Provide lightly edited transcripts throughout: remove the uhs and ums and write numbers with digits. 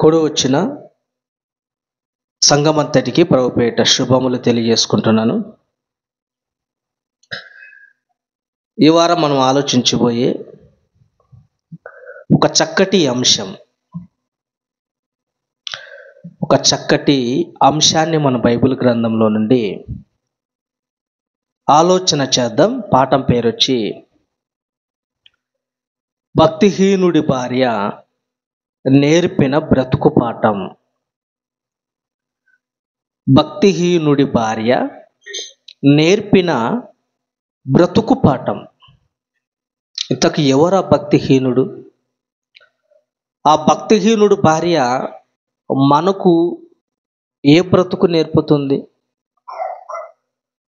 కూడి వచ్చిన సంఘమంతటికి ప్రభుపేట శుభములు తెలియజేసుకుంటున్నాను. ఈ వారం మనం ఆలోచించబోయే ఒక చక్కటి అంశాన్ని మన బైబిల్ గ్రంథంలో నుండి ఆలోచన చేద్దాం. పాఠం పేరు వచ్చి భక్తిహీనుడి భార్య నేర్పిన బ్రతుకు పాఠం. భక్తిహీనుడి భార్య నేర్పిన బ్రతుకు పాఠం. ఇంతకు ఎవరు ఆ భక్తిహీనుడు? ఆ భక్తిహీనుడు భార్య మనకు ఏ బ్రతుకు నేర్పుతుంది?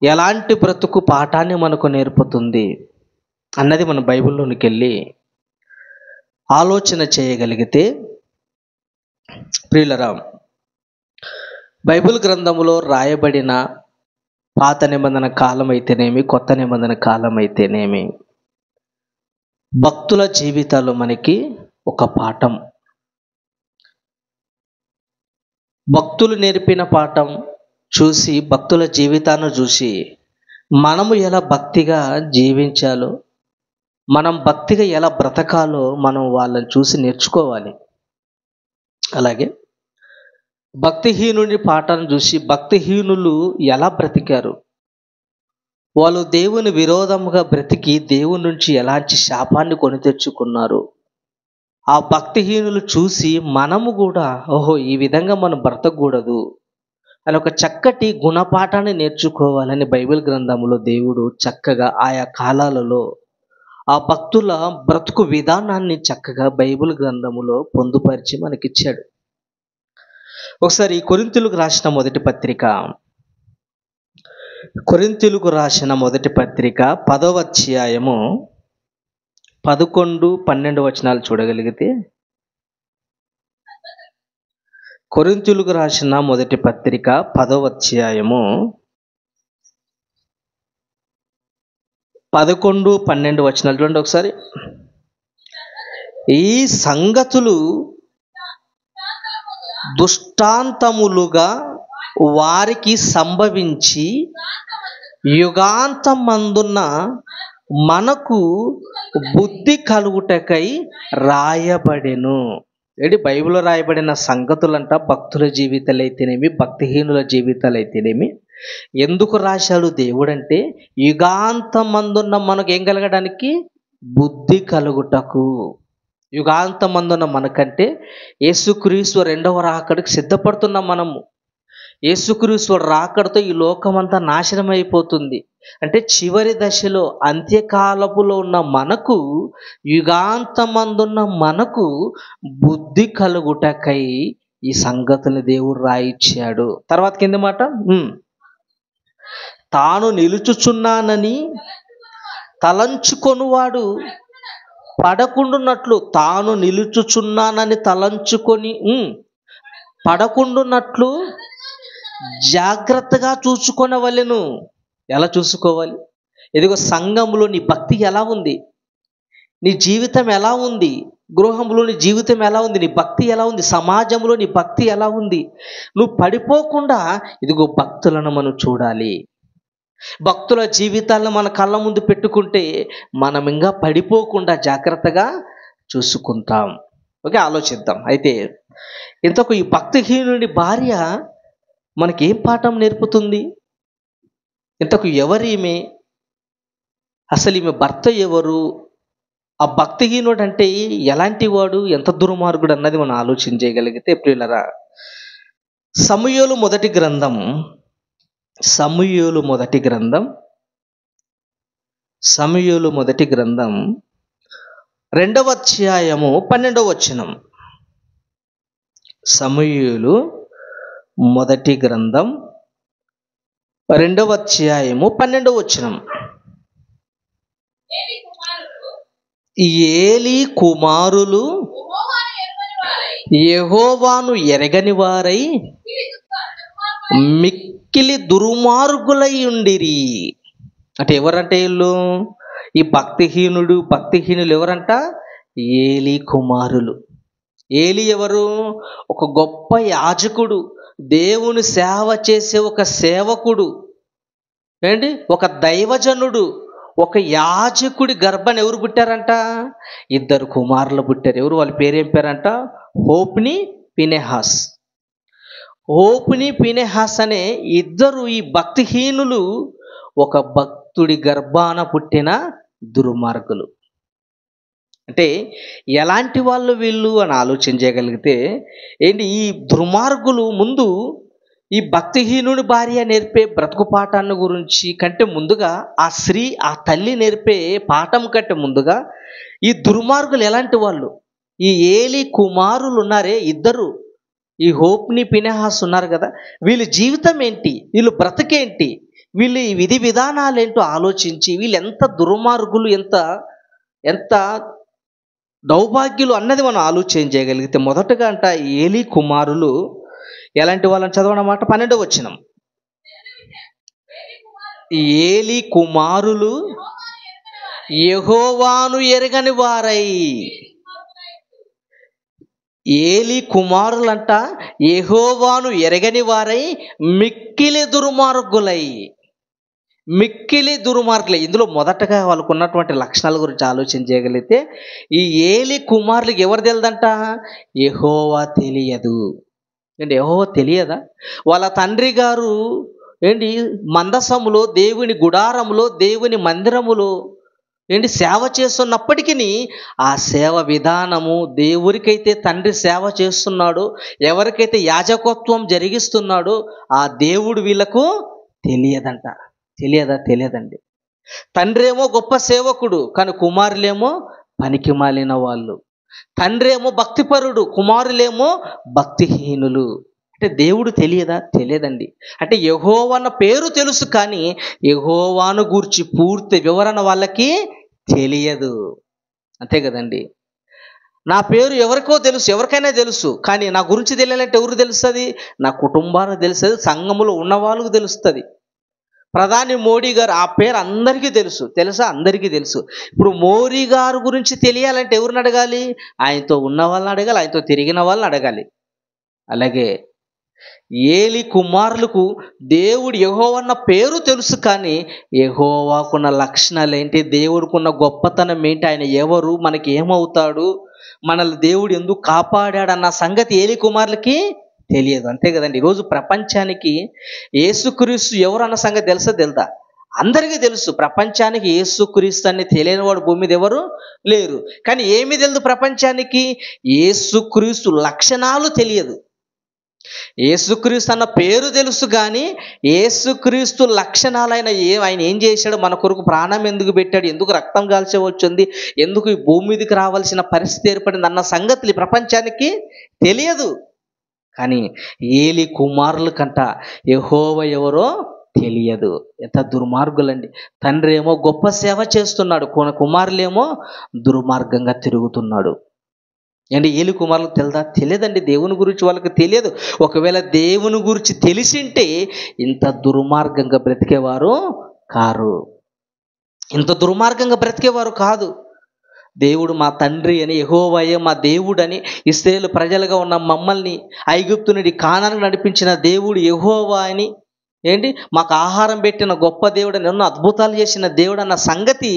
ఎలాంటి బ్రతుకు పాఠాన్ని మనకు నేర్పుతుంది అన్నది మన బైబిల్లోనికి వెళ్ళి ఆలోచన చేయగలిగితే, ప్రియులరా, బైబిల్ గ్రంథములో రాయబడిన పాత నిబంధన కాలం అయితేనేమి, కొత్త నిబంధన కాలం అయితేనేమి, భక్తుల జీవితాలు మనకి ఒక పాఠం. భక్తులు నేర్పిన పాఠం చూసి, భక్తుల జీవితాన్ని చూసి మనము ఎలా భక్తిగా జీవించాలో, మనం భక్తిగా ఎలా బ్రతకాలో మనం వాళ్ళని చూసి నేర్చుకోవాలి. అలాగే భక్తిహీనుడి పాఠాన్ని చూసి భక్తిహీనులు ఎలా బ్రతికారు, వాళ్ళు దేవుని విరోధముగా బ్రతికి దేవుని నుంచి ఎలాంటి శాపాన్ని కొని తెచ్చుకున్నారు, ఆ భక్తిహీనులు చూసి మనము కూడా ఈ విధంగా మనం బ్రతకూడదు అని ఒక చక్కటి గుణపాఠాన్ని నేర్చుకోవాలని బైబిల్ గ్రంథంలో దేవుడు చక్కగా ఆయా కాలాలలో ఆ భక్తుల బ్రతుకు విధానాన్ని చక్కగా బైబిల్ గ్రంథములో పొందుపరిచి మనకిచ్చాడు. ఒకసారి కొరింథీయులకు రాసిన మొదటి పత్రిక 10వ అధ్యాయము 11, 12 వచనాలు చూడగలిగితే, కొరింథీయులకు రాసిన మొదటి పత్రిక 10వ అధ్యాయము 11, 12 వచనాలు చూడండి ఒకసారి. ఈ సంగతులు దృష్టాంతములుగా వారికి సంభవించి యుగాంతమందున్న మనకు బుద్ధి కలుగుటకై రాయబడెను. బైబిల్లో రాయబడిన సంగతులంట భక్తుల జీవితాలు అయితేనేమి, భక్తిహీనుల జీవితాలు అయితేనేమి ఎందుకు రాశాడు దేవుడంటే, యుగాంతమందున్న మనకు ఏం కలగడానికి? బుద్ధి కలుగుటకు. యుగాంతమందున్న మనకంటే యేసుక్రీస్తు రెండవ రాకడికి సిద్ధపడుతున్నాం మనము. యేసుక్రీస్తు రాకడతో ఈ లోకమంతా నాశనం అయిపోతుంది. అంటే చివరి దశలో, అంత్యకాలపులో ఉన్న మనకు, యుగాంతమందున్న మనకు బుద్ధి కలుగుటకై ఈ సంగతులు దేవుడు రాయిచ్చాడు. తర్వాత కింద మాట, తాను నిలుచుచున్నానని తలంచుకొనువాడు పడకుండునట్లు, తాను నిలుచుచున్నానని తలంచుకొని పడకుండునట్లు జాగ్రత్తగా చూసుకొనవలెను. ఎలా చూసుకోవాలి? ఇదిగో సంఘంలో నీ భక్తి ఎలా ఉంది, నీ జీవితం ఎలా ఉంది, గృహంలో నీ జీవితం ఎలా ఉంది, నీ భక్తి ఎలా ఉంది, సమాజంలో నీ భక్తి ఎలా ఉంది. నువ్వు పడిపోకుండా ఇదిగో భక్తులను మనం చూడాలి. భక్తుల జీవితాలను మన కళ్ళ ముందు పెట్టుకుంటే మనం ఇంకా పడిపోకుండా జాగ్రత్తగా చూసుకుంటాం. ఓకే, ఆలోచిద్దాం. అయితే ఇంతకు ఈ భక్తిహీనుడి భార్య మనకి ఏం పాఠం నేర్పుతుంది? ఇంతకు ఎవరీమె? అసలు ఈమె భర్త ఎవరు? ఆ భక్తిహీనుడు అంటే ఎలాంటి వాడు, ఎంత దుర్మార్గుడు అన్నది మనం ఆలోచన చేయగలిగితే, ప్రియులరా, సమూయేలు మొదటి గ్రంథం 2వ అధ్యాయము 12వ వచనం. సమూయేలు మొదటి గ్రంథం 2వ అధ్యాయము 12వ వచనం. ఏలీ కుమారులు యెహోవాను ఎరగని వారై మిక్కిలి దుర్మార్గులై ఉండిరి. అంటే ఎవరంటే వీళ్ళు? ఈ భక్తిహీనులు ఎవరంట? ఏలీ కుమారులు. ఏలి ఎవరు? ఒక గొప్ప యాజకుడు, దేవుని సేవ చేసే ఒక సేవకుడు, ఏంటి, ఒక దైవజనుడు. ఒక యాజకుడి గర్భాన్ని ఎవరు పుట్టారంట? 2 కుమారులు పుట్టారు. ఎవరు? వాళ్ళ పేరేం పేరంట? హోప్ని, ఫినెహాస్. హోప్ని, ఫినెహాస్ అనే 2 ఈ భక్తిహీనులు ఒక భక్తుడి గర్భాన పుట్టిన దుర్మార్గులు. అంటే ఎలాంటి వాళ్ళు వీళ్ళు అని ఆలోచన చేయగలిగితే ఏంటి, ఈ దుర్మార్గులు ముందు ఈ భక్తిహీనుడి భార్య నేర్పే బ్రతుకు పాఠాన్ని గురించి కంటే ముందుగా, ఆ స్త్రీ, ఆ తల్లి నేర్పే పాఠం కంటే ముందుగా, ఈ దుర్మార్గులు ఎలాంటి వాళ్ళు? ఈ ఏలి కుమారులు ఉన్నారే 2, ఈ హోప్ని, ఫినెహాస్ ఉన్నారు కదా, వీళ్ళ జీవితం ఏంటి, వీళ్ళు బ్రతకేంటి, వీళ్ళు ఈ విధి విధానాలు ఏంటో ఆలోచించి వీళ్ళు ఎంత దుర్మార్గులు, ఎంత ఎంత దౌర్భాగ్యులు అన్నది మనం ఆలోచన చేయగలిగితే, మొదటగా అంట ఏలి కుమారులు ఎలాంటి వాళ్ళని చదవనమాట. 12వ వచనం. ఏలి కుమారులు యెహోవాను ఎరగని వారై. ఏలి కుమారులంట యెహోవాను ఎరగని వారై మిక్కిలి దుర్మార్గులై. మిక్కిలి దుర్మార్గులై. ఇందులో మొదటగా వాళ్ళకు ఉన్నటువంటి లక్షణాల గురించి ఆలోచన చేయగలిగితే, ఈ ఏలి కుమారులకు ఎవరు తెలియదంట? యెహోవా తెలియదు. ఏంటి, యెహోవా తెలియదా? వాళ్ళ తండ్రి గారు ఏంటి మందసములో, దేవుని గుడారములో, దేవుని మందిరములో ఏంటి సేవ చేస్తున్నప్పటికీ ఆ సేవ విధానము, దేవుడికైతే తండ్రి సేవ చేస్తున్నాడో, ఎవరికైతే యాజకత్వం జరిగిస్తున్నాడో ఆ దేవుడు వీళ్ళకు తెలియదంట. తెలియదా? తెలియదండి. తండ్రి ఏమో గొప్ప సేవకుడు, కానీ కుమారులేమో పనికి మాలిన వాళ్ళు. తండ్రి ఏమో భక్తిపరుడు, కుమారులేమో భక్తిహీనులు. అంటే దేవుడు తెలియదా? తెలియదండి. అంటే యెహోవా అన్న పేరు తెలుసు, కానీ యెహోవాను గూర్చి పూర్తి వివరణ వాళ్ళకి తెలియదు. అంతే కదండి. నా పేరు ఎవరికో తెలుసు, ఎవరికైనా తెలుసు, కానీ నా గురించి తెలియాలంటే ఎవరు తెలుస్తుంది? నా కుటుంబానికి తెలుస్తుంది, సంఘములో ఉన్న వాళ్ళకు తెలుస్తుంది. ప్రధాని మోడీ గారు, ఆ పేరు అందరికీ తెలుసు. తెలుసా? అందరికీ తెలుసు. ఇప్పుడు మోడీ గారు గురించి తెలియాలంటే ఎవరిని అడగాలి? ఆయనతో ఉన్న వాళ్ళని అడగాలి, ఆయనతో తిరిగిన వాళ్ళని అడగాలి. అలాగే ఏలి కుమారులకు దేవుడు యెహోవా అన్న పేరు తెలుసు, కానీ యెహోవాకున్న లక్షణాలు ఏంటి, దేవుడికున్న గొప్పతనం ఏంటి, ఆయన ఎవరు, మనకి ఏమవుతాడు, మనల్ని దేవుడు ఎందుకు కాపాడాడన్న సంగతి ఏలి కుమారులకి తెలియదు. అంతే కదండి. ఈరోజు ప్రపంచానికి యేసుక్రీస్తు ఎవరు అన్న సంగతి తెలుసా? తెలుదా? అందరికీ తెలుసు. ప్రపంచానికి యేసుక్రీస్తు అని తెలియని వాడు భూమి మీద ఎవరు లేరు. కానీ ఏమి తెలియదు ప్రపంచానికి? యేసుక్రీస్తు లక్షణాలు తెలియదు. యేసుక్రీస్తు అన్న పేరు తెలుసు, కానీ యేసుక్రీస్తు లక్షణాలైన ఆయన ఏం చేశాడు, మన కొరకు ప్రాణం ఎందుకు పెట్టాడు, ఎందుకు రక్తం కాల్చే వచ్చింది, ఎందుకు ఈ భూమి మీదకి రావాల్సిన పరిస్థితి ఏర్పడింది అన్న సంగతులు ప్రపంచానికి తెలియదు. కానీ ఏలి కుమారుల కంట యెహోవా ఎవరో తెలియదు. ఎంత దుర్మార్గులండి. తండ్రి ఏమో గొప్ప సేవ చేస్తున్నాడు, కుమారులేమో దుర్మార్గంగా తిరుగుతున్నాడు. అంటే ఏలి కుమారులకు తెలుదా? తెలియదండి. దేవుని గురించి వాళ్ళకి తెలియదు. ఒకవేళ దేవుని గురించి తెలిసింటే ఇంత దుర్మార్గంగా బ్రతికేవారు కారు, ఇంత దుర్మార్గంగా బ్రతికేవారు కాదు. దేవుడు మా తండ్రి అని, యెహోవాయే మా దేవుడని, ఇశ్రాయేలు ప్రజలుగా ఉన్న మమ్మల్ని ఐగుప్తు నుండి కానానుకు నడిపించిన దేవుడు యెహోవా అని, ఏంటి మాకు ఆహారం పెట్టిన గొప్ప దేవుడు అని, ఎన్నో అద్భుతాలు చేసిన దేవుడు అన్న సంగతి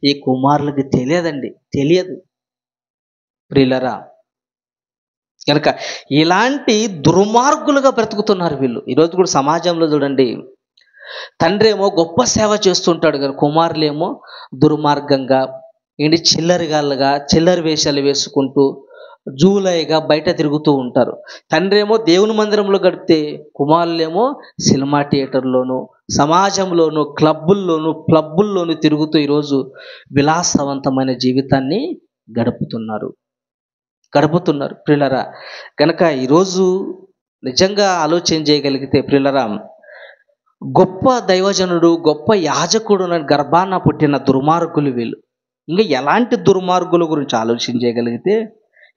ఈ కుమారులకి తెలియదండి. తెలియదు ప్రియులరా. కనుక ఇలాంటి దుర్మార్గులుగా బ్రతుకుతున్నారు వీళ్ళు. ఈరోజు కూడా సమాజంలో చూడండి, తండ్రి ఏమో గొప్ప సేవ చేస్తుంటాడు, కానీ కుమారులేమో దుర్మార్గంగా, ఏంటి చిల్లరిగాళ్ళగా, చిల్లరి వేషాలు వేసుకుంటూ జూలైగా బయట తిరుగుతూ ఉంటారు. తండ్రి ఏమో దేవుని మందిరంలో గడిపితే కుమారులేమో సినిమా థియేటర్లోను, సమాజంలోను, క్లబ్బుల్లోను తిరుగుతూ ఈరోజు విలాసవంతమైన జీవితాన్ని గడుపుతున్నారు ప్రియులరా. కనుక ఈరోజు నిజంగా ఆలోచన చేయగలిగితే ప్రియులరా, గొప్ప దైవజనుడు, గొప్ప యాజకుడు గర్భాన పుట్టిన దుర్మార్గులు వీళ్ళు. ఇంకా ఎలాంటి దుర్మార్గుల గురించి ఆలోచన చేయగలిగితే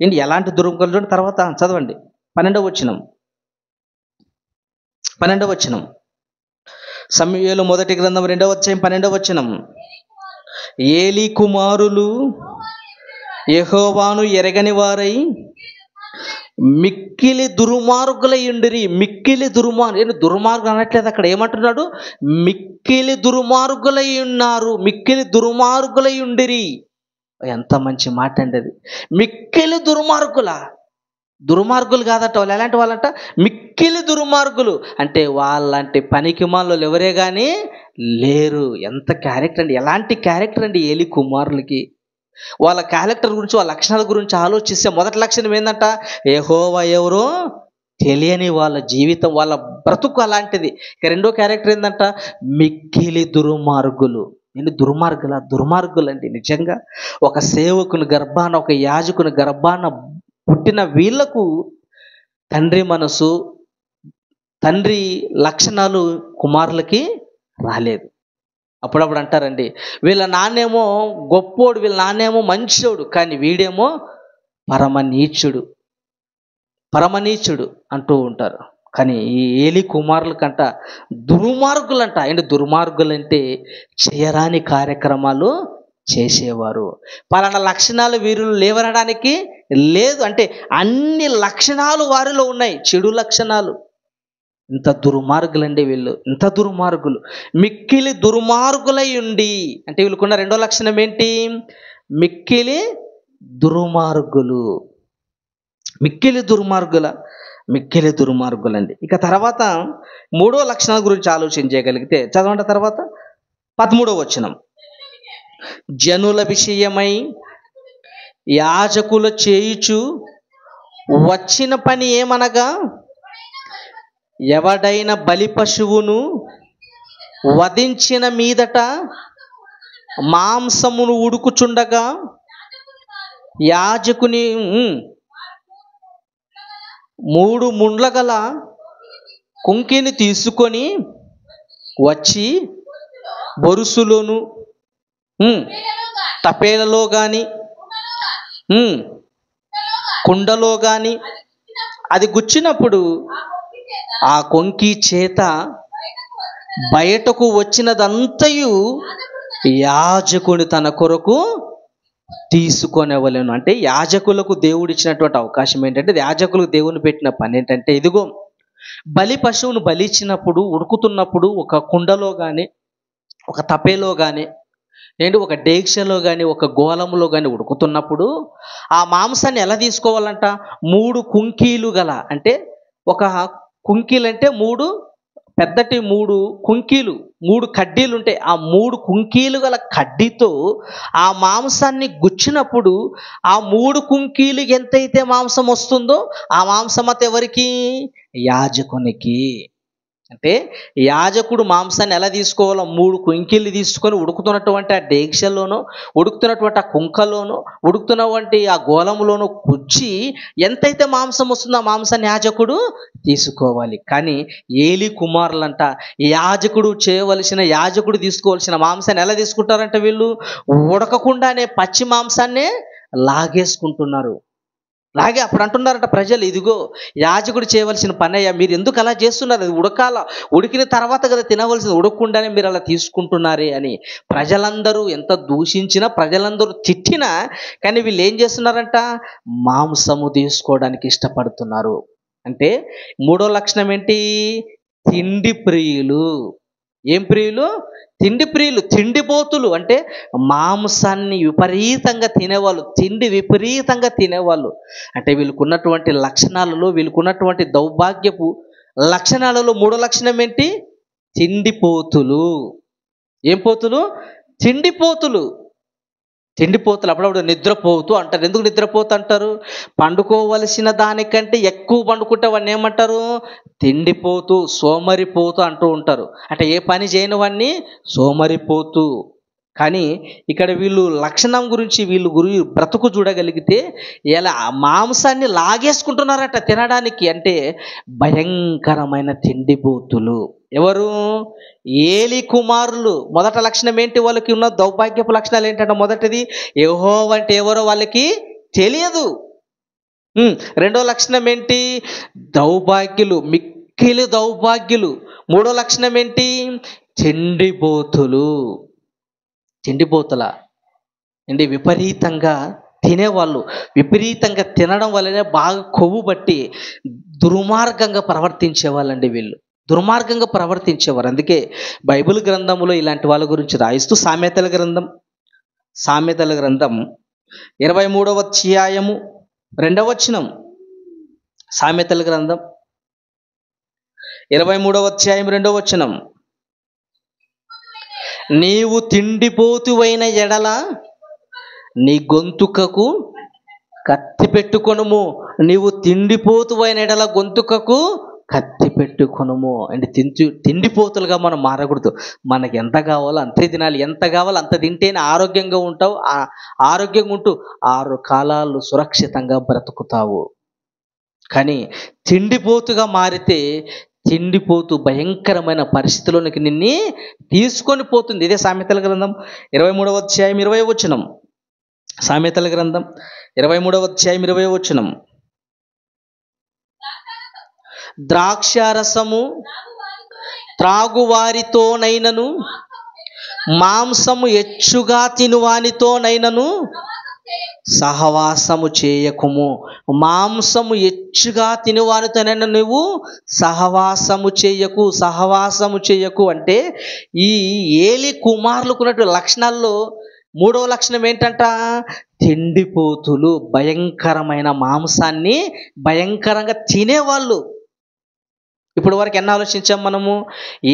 ఏంటి, ఎలాంటి దుర్మార్గులు తర్వాత చదవండి 12వ వచనం. సమూయేలు మొదటి గ్రంథం 2వ అధ్యాయం 12వ వచనం. ఏలి కుమారులు యెహోవాను ఎరగని వారై మిక్కిలి దుర్మార్గులై ఉండిరి. మిక్కిలి దుర్మార్గులు అనట్లేదు అక్కడ, ఏమంటున్నాడు? మిక్కిలి దుర్మార్గులై ఉన్నారు, మిక్కిలి దుర్మార్గులై ఉండిరి. ఎంత మంచి మాట అండి అది. మిక్కిలి దుర్మార్గులు కాదట వాళ్ళు. ఎలాంటి వాళ్ళంట? మిక్కిలి దుర్మార్గులు. అంటే వాళ్ళంటి పనికి మాలోళ్ళు ఎవరే కానీ లేరు. ఎంత క్యారెక్టర్ అండి, ఎలాంటి క్యారెక్టర్ అండి ఏలి కుమారులకి. వాళ్ళ క్యారెక్టర్ గురించి, వాళ్ళ లక్షణాల గురించి ఆలోచిస్తే మొదటి లక్షణం ఏంటంట? యెహోవా ఎవరో తెలియని వాళ్ళ జీవితం, వాళ్ళ బ్రతుకు అలాంటిది. ఇక రెండో క్యారెక్టర్ ఏంటంట? మిక్కిలి దుర్మార్గులు. ఏంటి దుర్మార్గులు అండి. నిజంగా ఒక సేవకుని గర్భాన, ఒక యాజకుని గర్భాన పుట్టిన వీళ్లకు తండ్రి మనసు, తండ్రి లక్షణాలు కుమారులకి రాలేదు. అప్పుడప్పుడు అంటారండి, వీళ్ళ నాన్నేమో గొప్పోడు, వీళ్ళ నాన్నేమో మంచోడు, కానీ వీడేమో పరమనీచుడు అంటూ ఉంటారు. కానీ ఈ ఏలి కుమారులకంట దుర్మార్గులంట. ఏంటి దుర్మార్గులంటే? చేయరాని కార్యక్రమాలు చేసేవారు. పలానా లక్షణాలు వీరిలో లేవనడానికి లేదు. అంటే అన్ని లక్షణాలు వారిలో ఉన్నాయి, చెడు లక్షణాలు. ఇంత దుర్మార్గులండి వీళ్ళు, ఇంత దుర్మార్గులు. మిక్కిలి దుర్మార్గులై ఉండి అంటే వీళ్ళకున్న రెండో లక్షణం ఏంటి? మిక్కిలి దుర్మార్గులండి. ఇక తర్వాత మూడో లక్షణాల గురించి ఆలోచించగలిగితే చదవండి. తర్వాత 13వ వచనం, జనుల విషయమై యాజకుల చేయుచు వచ్చిన పని ఏమనగా, ఎవడైన బలి పశువును వధించిన మీదట మాంసమును ఉడుకుచుండగా యాజకుని 3 ముండ్ల గల కుంకిని తీసుకొని వచ్చి బొరుసులోను తపేలలో గాని కుండలో గాని అది గుచ్చినప్పుడు ఆ కొంకి చేత బయటకు వచ్చినదంతయు యాజకుని తన కొరకు తీసుకొనవలెను. అంటే యాజకులకు దేవుడు ఇచ్చినటువంటి అవకాశం ఏంటంటే, యాజకులకు దేవుని పెట్టిన పని ఏంటంటే, ఇదిగో బలి పశువును బలిచ్చినప్పుడు, ఉడుకుతున్నప్పుడు ఒక కుండలో కానీ, ఒక తపేలో కానీ, ఏంటి ఒక డేక్షలో కానీ, ఒక గోళములో కానీ ఉడుకుతున్నప్పుడు ఆ మాంసాన్ని ఎలా తీసుకోవాలంట? 3 కుంకీలు గల, అంటే ఒక కుంకీలు అంటే 3 పెద్దటి 3 కుంకీలు, 3 కడ్డీలు ఉంటాయి. ఆ 3 కుంకీలు గల కడ్డీతో ఆ మాంసాన్ని గుచ్చినప్పుడు ఆ 3 కుంకీలు ఎంతైతే మాంసం వస్తుందో ఆ మాంసం అంతా ఎవరికి? యాజకునికి. అంటే యాజకుడు మాంసాన్ని ఎలా తీసుకోవాలో 3 కుంకీలు తీసుకొని ఉడుకుతున్నటువంటి ఆ డేక్షలోనో, ఉడుకుతున్నటువంటి ఆ కుంకలోనో, ఉడుకుతున్నటువంటి ఆ గోళములోనో గుచ్చి ఎంతైతే మాంసం వస్తుందో ఆ మాంసాన్ని యాజకుడు తీసుకోవాలి. కానీ ఏలి కుమారులంట యాజకుడు తీసుకోవాల్సిన మాంసాన్ని ఎలా తీసుకుంటారంట? వీళ్ళు ఉడకకుండానే పచ్చి మాంసాన్నే లాగేసుకుంటున్నారు. అప్పుడు అంటున్నారట ప్రజలు, ఇదిగో యాజకుడు చేయవలసిన పని అయ్యా, మీరు ఎందుకు అలా చేస్తున్నారు? అది ఉడికిన తర్వాత కదా తినవలసింది, ఉడకకుండానే మీరు అలా తీసుకుంటున్నారే అని ప్రజలందరూ ఎంత దూషించినా, ప్రజలందరూ తిట్టినా, కానీ వీళ్ళు ఏం చేస్తున్నారంట? మాంసము తీసుకోవడానికి ఇష్టపడుతున్నారు. అంటే మూడో లక్షణం ఏంటి? తిండి ప్రియులు. ఏం ప్రియులు? తిండి ప్రియులు, తిండిపోతులు. అంటే మాంసాన్ని విపరీతంగా తినేవాళ్ళు, తిండి విపరీతంగా తినేవాళ్ళు. అంటే వీళ్ళకున్నటువంటి లక్షణాలలో, వీళ్ళకున్నటువంటి దౌర్భాగ్యపు లక్షణాలలో మూడో లక్షణం ఏంటి? తిండిపోతులు. ఏం పోతులు? తిండిపోతులు. అప్పుడప్పుడు నిద్రపోతూ అంటారు. ఎందుకు నిద్రపోతూ అంటారు? పండుకోవలసిన దానికంటే ఎక్కువ పండుకుంటే వాడిని ఏమంటారు? తిండిపోతూ, సోమరిపోతూ అంటూ ఉంటారు. అంటే ఏ పని చేయని వాడిని సోమరిపోతూ. కానీ ఇక్కడ వీళ్ళు లక్షణం గురించి, వీళ్ళు బ్రతుకు చూడగలిగితే ఇలా మాంసాన్ని లాగేసుకుంటున్నారట తినడానికి. అంటే భయంకరమైన తిండిపోతులు. ఎవరు? ఏలి కుమారులు. మొదట లక్షణం ఏంటి? వాళ్ళకి ఉన్న దౌర్భాగ్యపు లక్షణాలు ఏంటంటే, మొదటిది యెహోవా అంటే ఎవరో వాళ్ళకి తెలియదు. రెండో లక్షణం ఏంటి? దౌర్భాగ్యులు, మిక్కిలి దౌర్భాగ్యులు. మూడో లక్షణం ఏంటి? తిండిపోతుల. విపరీతంగా తినేవాళ్ళు. విపరీతంగా తినడం వల్లనే బాగా కొవ్వు బట్టి దుర్మార్గంగా ప్రవర్తించేవాళ్ళండి వీళ్ళు. దుర్మార్గంగా ప్రవర్తించేవారు. అందుకే బైబిల్ గ్రంథంలో ఇలాంటి వాళ్ళ గురించి రాయిస్తూ సామెతల గ్రంథం 23వ అధ్యాయము 2వ వచనం. సామెతల గ్రంథం 23వ అధ్యాయం 2వ వచనం. నీవు తిండిపోతువైన ఎడల నీ గొంతుకకు కత్తి పెట్టుకొనుము. నీవు తిండిపోతువైన ఎడల గొంతుకకు కత్తి పెట్టుకొనుము. అంటే తిండిపోతులుగా మనం మారకూడదు. మనకి ఎంత కావాలో అంతే తినాలి. ఎంత కావాలో అంత తింటేనే ఆరోగ్యంగా ఉంటావు. ఆరోగ్యంగా ఉంటూ 6 కాలాలు సురక్షితంగా బ్రతుకుతావు. కానీ తిండిపోతుగా మారితే తిండిపోతూ భయంకరమైన పరిస్థితిలోనికి నిన్ను తీసుకొని పోతుంది. ఇదే సామెతల గ్రంథం 23వ అధ్యాయం 20వ వచనం. సామెతల గ్రంథం 23వ అధ్యాయం 20వ వచనం. ద్రాక్షారసము త్రాగువారితోనైనను మాంసము ఎచ్చుగా తినువానితోనైనను సహవాసము చేయకుము. మాంసము ఎచ్చుగా తినువానితోనైనా నువ్వు సహవాసము చేయకు అంటే ఈ ఏలి కుమారులకు ఉన్నటువంటి లక్షణాల్లో 3వ లక్షణం ఏంటంట? తిండిపోతులు. భయంకరమైన మాంసాన్ని భయంకరంగా తినేవాళ్ళు. ఇప్పుడు వరకు ఎన్ని ఆలోచించాం మనము?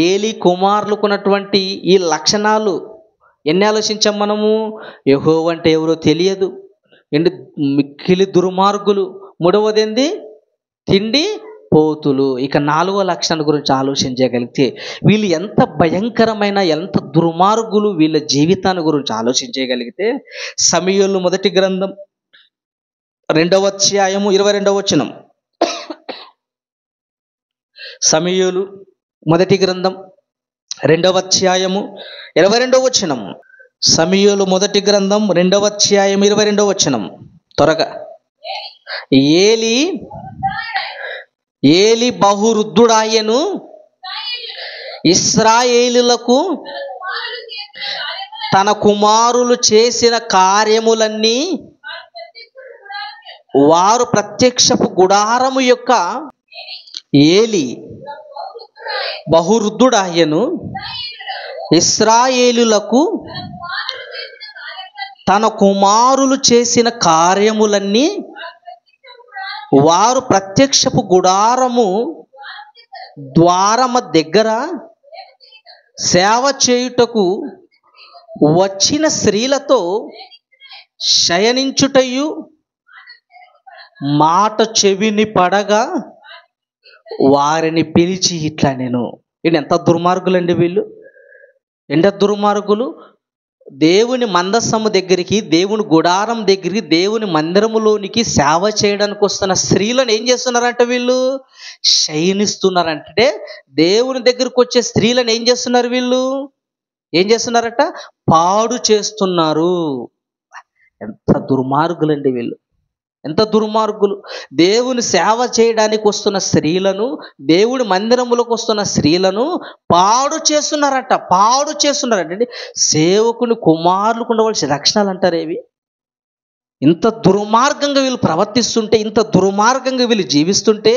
ఏలి కుమారులకు ఉన్నటువంటి ఈ లక్షణాలు ఎన్ని ఆలోచించాం మనము? యెహోవా అంటే ఎవరో తెలియదు, మిక్కిలి దుర్మార్గులు. 3వది ఏంది? తిండి పోతులు. ఇక 4వ లక్షణం గురించి ఆలోచించగలిగితే వీళ్ళు ఎంత భయంకరమైన, ఎంత దుర్మార్గులు, వీళ్ళ జీవితాన్ని గురించి ఆలోచించగలిగితే సమూయేలు మొదటి గ్రంథం 2వ అధ్యాయము 22వ వచనం. సమూయేలు మొదటి గ్రంథం 2వ అధ్యాయము 22వ వచనం. సమూయేలు మొదటి గ్రంథం 2వ అధ్యాయం 22వ వచనం. త్వరగా. ఏలి బహువృద్ధుడాయెను, ఇశ్రాయేలులకు తన కుమారులు చేసిన కార్యములన్నీ వారు ప్రత్యక్షపు గుడారము యొక్క ఏలి బహువృద్ధుడాయెను, ఇశ్రాయేలులకు తన కుమారులు చేసిన కార్యములన్నీ వారు ప్రత్యక్షపు గుడారము ద్వారము దగ్గర సేవ చేయుటకు వచ్చిన స్త్రీలతో శయనించుటయు మాట చెవిని పడగా వారిని పిలిచి ఇట్లా నేను. ఎంత దుర్మార్గులండి వీళ్ళు! ఎంత దుర్మార్గులు! దేవుని మందసము దగ్గరికి, దేవుని గుడారం దగ్గరికి, దేవుని మందిరములోనికి సేవ చేయడానికి వస్తున్న స్త్రీలను ఏం చేస్తున్నారంటే వీళ్ళు శయనిస్తున్నారంటే, దేవుని దగ్గరికి వచ్చే స్త్రీలను ఏం చేస్తున్నారు వీళ్ళు? ఏం చేస్తున్నారట? పాడు చేస్తున్నారు. ఎంత దుర్మార్గులండి వీళ్ళు! ఎంత దుర్మార్గులు! దేవుని సేవ చేయడానికి వస్తున్న స్త్రీలను, దేవుని మందిరములకు వస్తున్న స్త్రీలను పాడు చేస్తున్నారంటే సేవకుని కుమారులకు ఉండవలసిన లక్షణాలు అంటారేవి? ఇంత దుర్మార్గంగా వీళ్ళు ప్రవర్తిస్తుంటే, ఇంత దుర్మార్గంగా వీళ్ళు జీవిస్తుంటే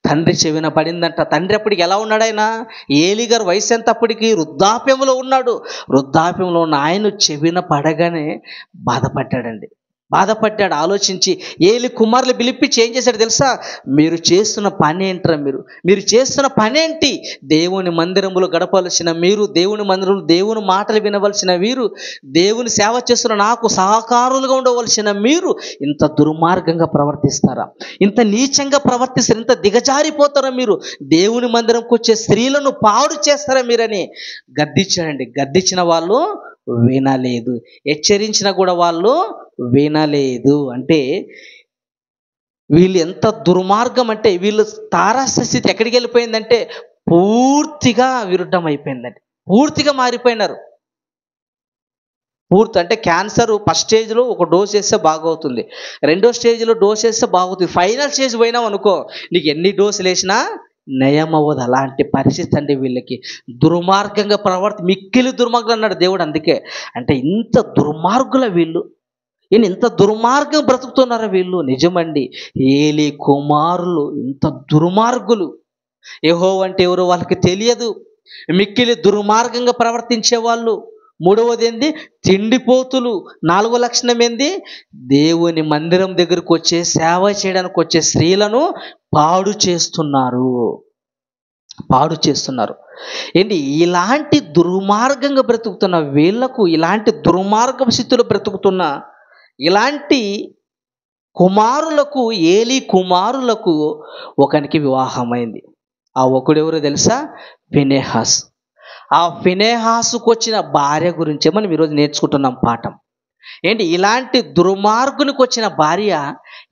తండ్రి చెవిన పడిందంట. తండ్రి అప్పటికి ఎలా ఉన్నాడు? ఆయన ఏలి గారు వయసు ఎంత అప్పటికి? వృద్ధాప్యంలో ఉన్నాడు. వృద్ధాప్యంలో ఉన్న ఆయన చెవిన పడగానే బాధపడ్డాడండి. ఆలోచించి ఏలి కుమారులు పిలిపించి ఏం చేశాడు తెలుసా? మీరు చేస్తున్న పని ఏంట్రా? మీరు చేస్తున్న పని ఏంటి? దేవుని మందిరములో గడపవలసిన మీరు, దేవుని మందిరంలో దేవుని మాటలు వినవలసిన వీరు, దేవుని సేవ చేస్తున్న నాకు సహకారులుగా ఉండవలసిన మీరు ఇంత దుర్మార్గంగా ప్రవర్తిస్తారా? ఇంత నీచంగా ప్రవర్తిస్తారా? ఇంత దిగజారిపోతారా మీరు? దేవుని మందిరంకి వచ్చే స్త్రీలను పాడు చేస్తారా మీరని గద్దించాడండి. గద్దించిన వాళ్ళు వినలేదు, హెచ్చరించినా కూడా వాళ్ళు వినలేదు. అంటే వీళ్ళు ఎంత దుర్మార్గం అంటే, వీళ్ళు తారస స్థితి ఎక్కడికి వెళ్ళిపోయిందంటే పూర్తిగా విరుద్ధం అయిపోయిందండి. పూర్తిగా మారిపోయినారు. అంటే క్యాన్సర్ ఫస్ట్ స్టేజ్లో ఒక డోస్ వేస్తే బాగవుతుంది, 2వ స్టేజ్లో డోస్ వేస్తే బాగుతుంది, ఫైనల్ స్టేజ్ పోయినావు అనుకో నీకు ఎన్ని డోసులు వేసినా నయం అవ్వదు. అలాంటి పరిస్థితి అండి వీళ్ళకి. దుర్మార్గంగా మిక్కిలి దుర్మార్గులు అన్నాడు దేవుడు. అందుకే అంటే ఇంత దుర్మార్గుల వీళ్ళు, ఈయన ఇంత దుర్మార్గం బ్రతుకుతున్నారా వీళ్ళు? నిజమండి, ఏలి కుమారులు ఇంత దుర్మార్గులు. యెహోవా అంటే ఎవరో వాళ్ళకి తెలియదు, మిక్కిలి దుర్మార్గంగా ప్రవర్తించే వాళ్ళు. మూడవది ఏంది? తిండిపోతులు. నాలుగో లక్షణం ఏంది? దేవుని మందిరం దగ్గరకు వచ్చే సేవ చేయడానికి వచ్చే స్త్రీలను పాడు చేస్తున్నారు, పాడు చేస్తున్నారు. ఏంటి ఇలాంటి దుర్మార్గంగా బ్రతుకుతున్న వీళ్లకు, ఇలాంటి దుర్మార్గ స్థితిలో బ్రతుకుతున్న ఇలాంటి కుమారులకు, ఏలి కుమారులకు ఒకనికి వివాహమైంది. ఆ ఒకడెవరో తెలుసా? ఫినెహాస్. ఆ ఫినెహాసుకు వచ్చిన భార్య గురించే మనం ఈరోజు నేర్చుకుంటున్నాం పాఠం. ఏంటి ఇలాంటి దుర్మార్గునికి వచ్చిన భార్య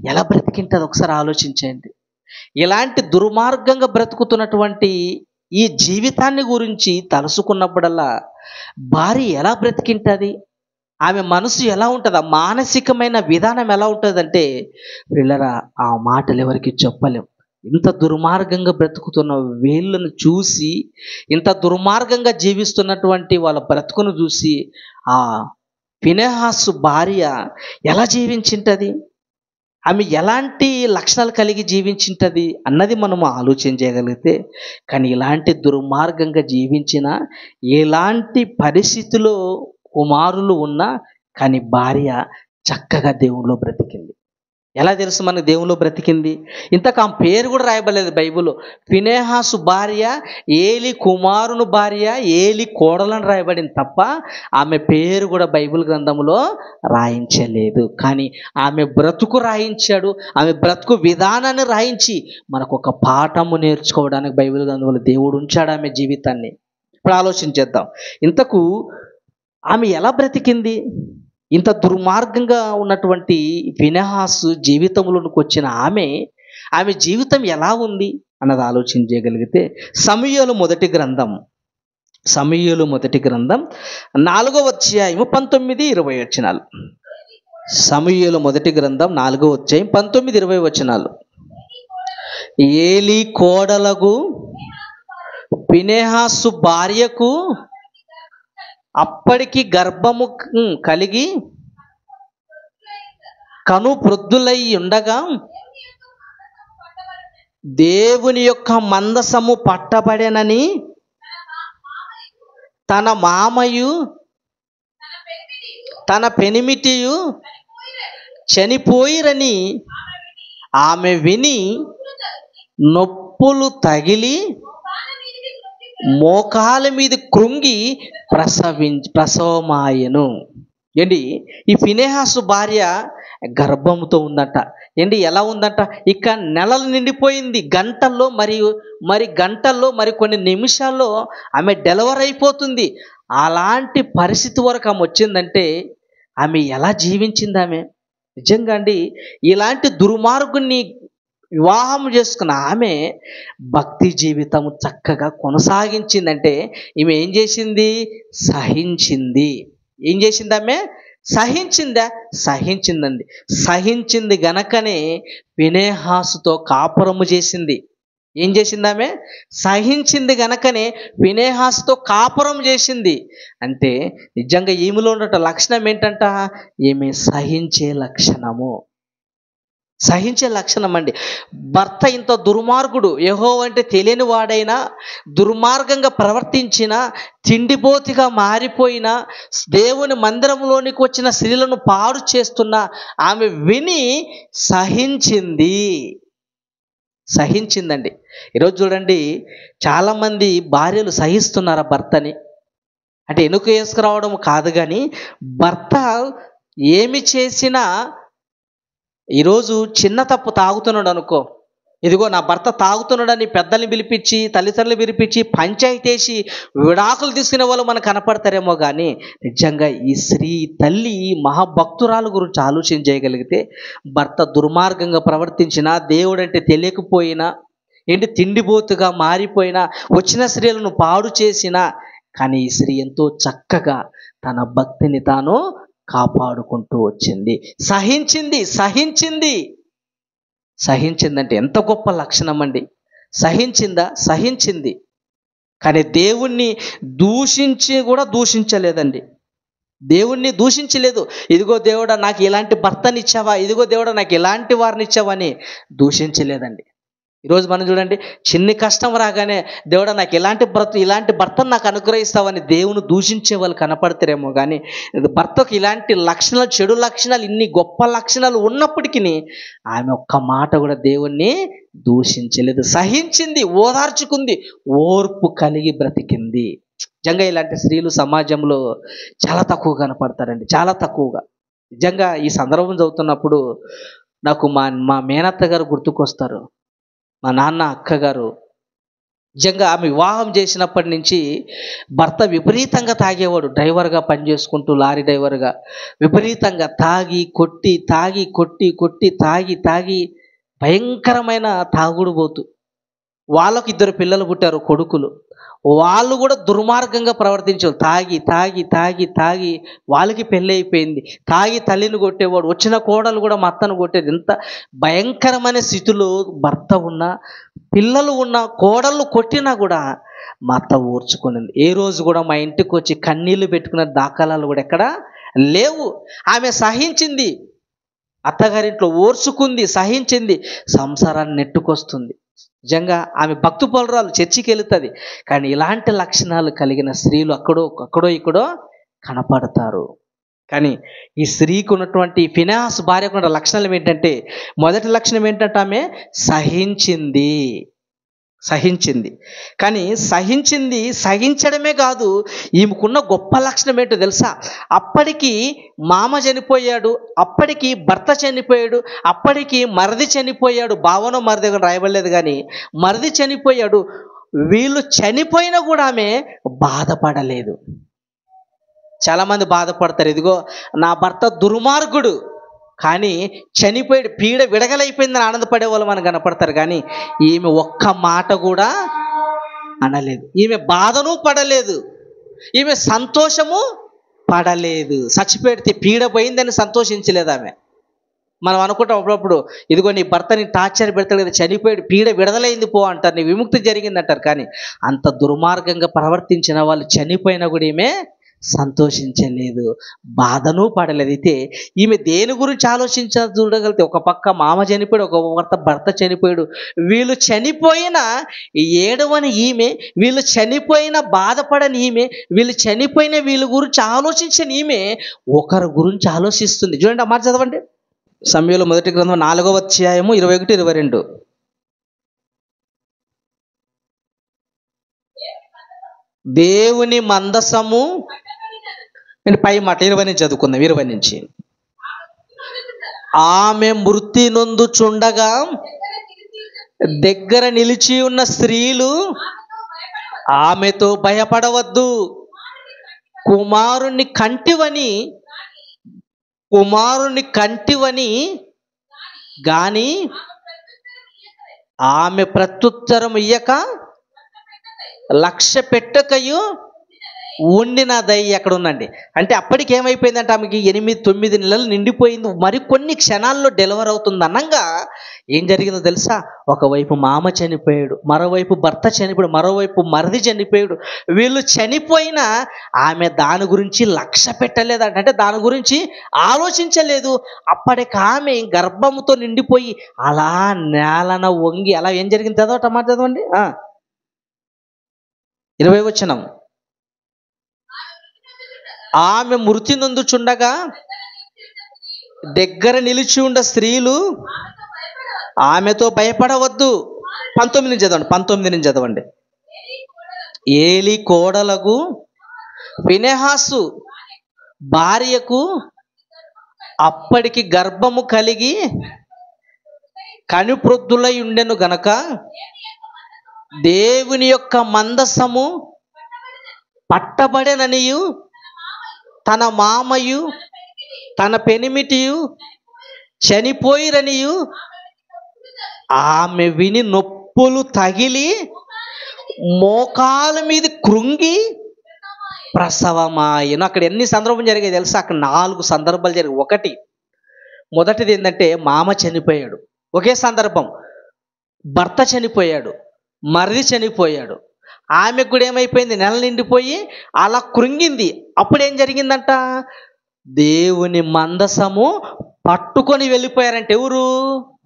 ఎలా బ్రతికింటుంది ఒకసారి ఆలోచించండి. ఇలాంటి దుర్మార్గంగా బ్రతుకుతున్నటువంటి ఈ జీవితాన్ని గురించి తలుసుకున్నప్పుడల్లా భార్య ఎలా బ్రతికింటుంది, ఆమె మనసు ఎలా ఉంటుంది, ఆ మానసికమైన విధానం ఎలా ఉంటుందంటే పిల్లరా ఆ మాటలు ఎవరికి చెప్పలేం. ఇంత దుర్మార్గంగా బ్రతుకుతున్న వీళ్ళను చూసి, ఇంత దుర్మార్గంగా జీవిస్తున్నటువంటి వాళ్ళ బ్రతుకును చూసి ఆ ఫినెహాసు భార్య ఎలా జీవించింటది, ఆమె ఎలాంటి లక్షణాలు కలిగి జీవించింటది అన్నది మనము ఆలోచన చేయగలిగితే, కానీ ఇలాంటి దుర్మార్గంగా జీవించిన, ఎలాంటి పరిస్థితిలో కుమారులు ఉన్నా కానీ భార్య చక్కగా దేవునిలో బ్రతికింది. ఎలా తెలుసు మనకు దేవునిలో బ్రతికింది? ఇంతకు ఆమె పేరు కూడా రాయబడలేదు బైబిల్లో. ఫినెహాసు భార్య, ఏలి కుమారుని భార్య, ఏలి కోడలని రాయబడింది తప్ప ఆమె పేరు కూడా బైబిల్ గ్రంథంలో రాయించలేదు. కానీ ఆమె బ్రతుకు రాయించాడు, ఆమె బ్రతుకు విధానాన్ని రాయించి మనకు ఒక పాఠము నేర్చుకోవడానికి బైబిల్ గ్రంథంలో దేవుడు ఉంచాడు ఆమె జీవితాన్ని. ఇప్పుడు ఆలోచించేద్దాం, ఇంతకు ఆమె ఎలా బ్రతికింది? ఇంత దుర్మార్గంగా ఉన్నటువంటి ఫినెహాసు జీవితంలోకి వచ్చిన ఆమె జీవితం ఎలా ఉంది అన్నది ఆలోచన చేయగలిగితే, సమూయేలు మొదటి గ్రంథం 4వ అధ్యాయము 19-20 వచనాలు. సమూయేలు మొదటి గ్రంథం 4వ అధ్యాయం 19-20 వచనాలు. ఏలి కోడలకు ఫినెహాసు భార్యకు అప్పటికి గర్భము కలిగి కను ప్రొద్దులై ఉండగా దేవుని యొక్క మందసము పట్టబడెనని తన మామయు తన పెనిమిటియు చనిపోయిరని ఆమె విని నొప్పులు తగిలి మోకాల మీద కృంగి ప్రసవమాయెను. ఏంటి ఈ ఫినెహాసు భార్య గర్భంతో ఉందట. ఏంటి ఎలా ఉందంట? ఇక నెలలు నిండిపోయింది, గంటల్లో గంటల్లో కొన్ని నిమిషాల్లో ఆమె డెలివరీ అయిపోతుంది. అలాంటి పరిస్థితి వరకు ఆమె వచ్చిందంటే ఆమె ఎలా జీవించింది ఆమె? నిజంగా అండి, ఇలాంటి దుర్మార్గుని వివాహం చేసుకున్న ఆమె భక్తి జీవితం చక్కగా కొనసాగించిందంటే ఈమె ఏం చేసింది? సహించింది. ఏం చేసింది ఆమె? సహించిందండి. సహించింది గనకనే ఫినెహాసుతో కాపురము చేసింది. ఏం చేసింది ఆమె? సహించింది గనకనే ఫినెహాసుతో కాపురం చేసింది. అంటే నిజంగా ఈమెలో ఉన్న లక్షణం ఏంటంట? ఈమె సహించే లక్షణము. సహించే లక్షణం అండి. భర్త ఇంత దుర్మార్గుడు, యెహోవా అంటే తెలియని వాడైనా, దుర్మార్గంగా ప్రవర్తించిన, తిండిపోతిగా మారిపోయిన, దేవుని మందిరంలోనికి వచ్చిన స్త్రీలను పాడు చేస్తున్న ఆమె విని సహించిందండి. ఈరోజు చూడండి, చాలామంది భార్యలు సహిస్తున్నారా భర్తని? అంటే ఎనుక వేసుకురావడం కాదు, కానీ భర్త ఏమి చేసినా, ఈరోజు చిన్న తప్పు తాగుతున్నాడు అనుకో, ఇదిగో నా భర్త తాగుతున్నాడని పెద్దల్ని పిలిపించి, తల్లిదండ్రులు పిలిపించి, పంచాయతీసి విడాకులు తీసుకునే వాళ్ళు మనకు కనపడతారేమో, కానీ నిజంగా ఈ స్త్రీ తల్లి మహాభక్తురాలు గురించి ఆలోచన చేయగలిగితే, భర్త దుర్మార్గంగా ప్రవర్తించినా, దేవుడంటే తెలియకపోయినా, ఏంటి తిండిపోతుగా మారిపోయినా, వచ్చిన స్త్రీలను పాడు చేసినా, కానీ ఈ స్త్రీ ఎంతో చక్కగా తన భక్తిని తాను కాపాడుకుంటూ వచ్చింది. సహించిందంటే ఎంత గొప్ప లక్షణం అండి. సహించింది. కానీ దేవుణ్ణి దూషించి కూడా దూషించలేదండి. దేవుణ్ణి దూషించలేదు. ఇదిగో దేవుడా నాకు ఇలాంటి భర్తనిచ్చావా, ఇదిగో దేవుడా నాకు ఇలాంటి వారిని ఇచ్చావా అని దూషించలేదండి. ఈరోజు మనం చూడండి, చిన్ని కష్టం రాగానే దేవుడా నాకు ఇలాంటి భర్తను నాకు అనుగ్రహిస్తావని దేవుని దూషించే వాళ్ళు కనపడతారేమో, కానీ భర్తకు ఇలాంటి లక్షణాలు, చెడు లక్షణాలు, ఇన్ని గొప్ప లక్షణాలు ఉన్నప్పటికీ ఆమె ఒక్క మాట కూడా దేవుణ్ణి దూషించలేదు. సహించింది, ఓదార్చుకుంది, ఓర్పు కలిగి బ్రతికింది. నిజంగా ఇలాంటి స్త్రీలు సమాజంలో చాలా తక్కువ కనపడతారండి, చాలా తక్కువగా. నిజంగా ఈ సందర్భం చదువుతున్నప్పుడు నాకు మా మేనత్త గారు గుర్తుకొస్తారు, మా నాన్న అక్కగారు. నిజంగా ఆమె వివాహం చేసినప్పటి నుంచి భర్త విపరీతంగా తాగేవాడు. డ్రైవర్గా పనిచేసుకుంటూ, లారీ డ్రైవర్గా విపరీతంగా తాగి కొట్టి తాగి భయంకరమైన తాగుడుబోతు. వాళ్ళకు 2 పిల్లలు పుట్టారు, కొడుకులు. వాళ్ళు కూడా దుర్మార్గంగా ప్రవర్తించారు. తాగి వాళ్ళకి పెళ్ళి అయిపోయింది. తాగి తల్లిని కొట్టేవాడు, వచ్చిన కోడలు కూడా మా అత్తను కొట్టేది. ఎంత భయంకరమైన స్థితిలో భర్త ఉన్నా, పిల్లలు ఉన్నా, కోడళ్ళు కొట్టినా కూడా మా అత్త ఓర్చుకునింది. ఏ రోజు కూడా మా ఇంటికి వచ్చి కన్నీళ్లు పెట్టుకున్న దాఖలాలు కూడా ఎక్కడ లేవు. ఆమె సహించింది, అత్తగారింట్లో ఓర్చుకుంది, సహించింది, సంసారాన్ని నెట్టుకొస్తుంది. నిజంగా ఆమె భక్తుపరురాలు, చర్చికి వెళుతుంది. కానీ ఇలాంటి లక్షణాలు కలిగిన స్త్రీలు అక్కడో ఇక్కడో కనపడతారు. కానీ ఈ స్త్రీకి ఉన్నటువంటి, ఫినెహాసు భార్యకు ఉన్న లక్షణాలు ఏంటంటే, మొదటి లక్షణం ఏంటంటే ఆమె సహించింది. కానీ సహించడమే కాదు, ఈమెకున్న గొప్ప లక్షణం ఏంటో తెలుసా? అప్పటికి మామ చనిపోయాడు, అప్పటికి భర్త చనిపోయాడు, అప్పటికి మరిది చనిపోయాడు. భావనో మరిది దగ్గర రాయబడలేదు, కానీ మరిది చనిపోయాడు. వీళ్ళు చనిపోయినా కూడా ఆమె బాధపడలేదు. చాలామంది బాధపడతారు, ఇదిగో నా భర్త దుర్మార్గుడు, కానీ చనిపోయాడు, పీడ విడగలైపోయిందని ఆనందపడే వాళ్ళు మనకు కనపడతారు. కానీ ఈమె ఒక్క మాట కూడా అనలేదు. ఈమె బాధను పడలేదు, ఈమె సంతోషము పడలేదు. చచ్చిపెడితే పీడ పోయిందని సంతోషించలేదు ఆమె. మనం అనుకుంటాం అప్పుడప్పుడు, ఇదిగో నీ భర్తని టార్చర్ పెడతాడు కదా, చనిపోయాడు, పీడ విడుదలైంది పో అంటారు, నీ విముక్తి జరిగింది అంటారు. కానీ అంత దుర్మార్గంగా ప్రవర్తించిన వాళ్ళు చనిపోయినా కూడా ఈమె సంతోషించలేదు, బాధను పడలేదు. అయితే ఈమె దేని గురించి ఆలోచించాలి చూడగలిగితే, ఒక పక్క మామ చనిపోయాడు, ఒక భర్త చనిపోయాడు. వీళ్ళు చనిపోయిన ఏడవని ఈమె, వీళ్ళు చనిపోయిన బాధపడని ఈమె, వీళ్ళ గురించి ఆలోచించని ఈమె ఒకరి గురించి ఆలోచిస్తుంది. చూడండి, ఆ మాట చదవండి. సమూయేలు మొదటి గ్రంథం 4వ అధ్యాయము 21-22. దేవుని మందసము, నేను పై మాట 20 నుంచి చదువుకుందాం. 20 నుంచి. ఆమె మృతి నొందుచుండగా దగ్గర నిలిచి ఉన్న స్త్రీలు ఆమెతో భయపడవద్దు, కుమారుని కంటివని గాని ఆమె ప్రత్యుత్తరం ఇయ్యక లక్ష్య పెట్టకయు ఉండినదై. ఎక్కడ ఉందండి అంటే, అప్పటికి ఏమైపోయిందంటే ఆమెకి 8-9 నెలలు నిండిపోయింది, మరికొన్ని క్షణాల్లో డెలివర్ అవుతుంది అనంగా ఏం జరిగిందో తెలుసా? ఒకవైపు మామ చనిపోయాడు, మరోవైపు భర్త చనిపోయాడు, మరోవైపు మరిది చనిపోయాడు. వీళ్ళు చనిపోయినా ఆమె దాని గురించి లక్ష్య పెట్టలేదంట, అంటే దాని గురించి ఆలోచించలేదు. అప్పటికి ఆమె గర్భంతో నిండిపోయి అలా నేలన వంగి, అలా ఏం జరిగింది చదవండి. 20వ వచనం. ఆమె మృతి నొందుచుండగా దగ్గర నిలిచి ఉన్న స్త్రీలు ఆమెతో భయపడవద్దు. 19 నుంచి చదవండి. ఏలి కోడలకు ఫినెహాసు భార్యకు అప్పటికి గర్భము కలిగి కనుప్రొద్దులై ఉండెను గనక దేవుని యొక్క మందసము పట్టబడెననియు తన మామయు తన పెనిమిటియు చనిపోయిరనియు ఆమె విని నొప్పులు తగిలి మోకాల మీద కృంగి ప్రసవమాయను. అక్కడ ఎన్ని సందర్భం జరిగాయి తెలుసా? అక్కడ 4 సందర్భాలు జరిగాయి. మొదటిది ఏంటంటే, మామ చనిపోయాడు, ఒకే సందర్భం. భర్త చనిపోయాడు, మరిది చనిపోయాడు, ఆమెకు కూడా ఏమైపోయింది, నెల నిండిపోయి అలా కృంగింది. అప్పుడు ఏం జరిగిందంట, దేవుని మందసము పట్టుకొని వెళ్ళిపోయారంటే ఎవరు,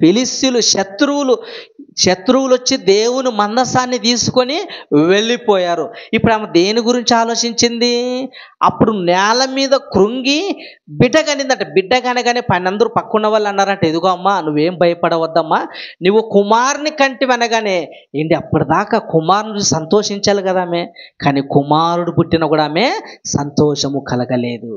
ఫిలిష్తీయులు, శత్రువులు వచ్చి దేవుని మందసాన్ని తీసుకొని వెళ్ళిపోయారు. ఇప్పుడు ఆమె దేని గురించి ఆలోచించింది, అప్పుడు నేల మీద కృంగి బిడ్డ కనిందంట. బిడ్డ కనగానే పైనందరూ పక్కన్న వాళ్ళు అన్నారంట, ఎదుగో అమ్మా నువ్వేం భయపడవద్దమ్మా, నువ్వు కుమారుని కంటివి అనగానే ఏంటి అప్పటిదాకా కుమారుని సంతోషించాలి కదా ఆమె, కానీ కుమారుడు పుట్టిన కూడా ఆమె సంతోషము కలగలేదు.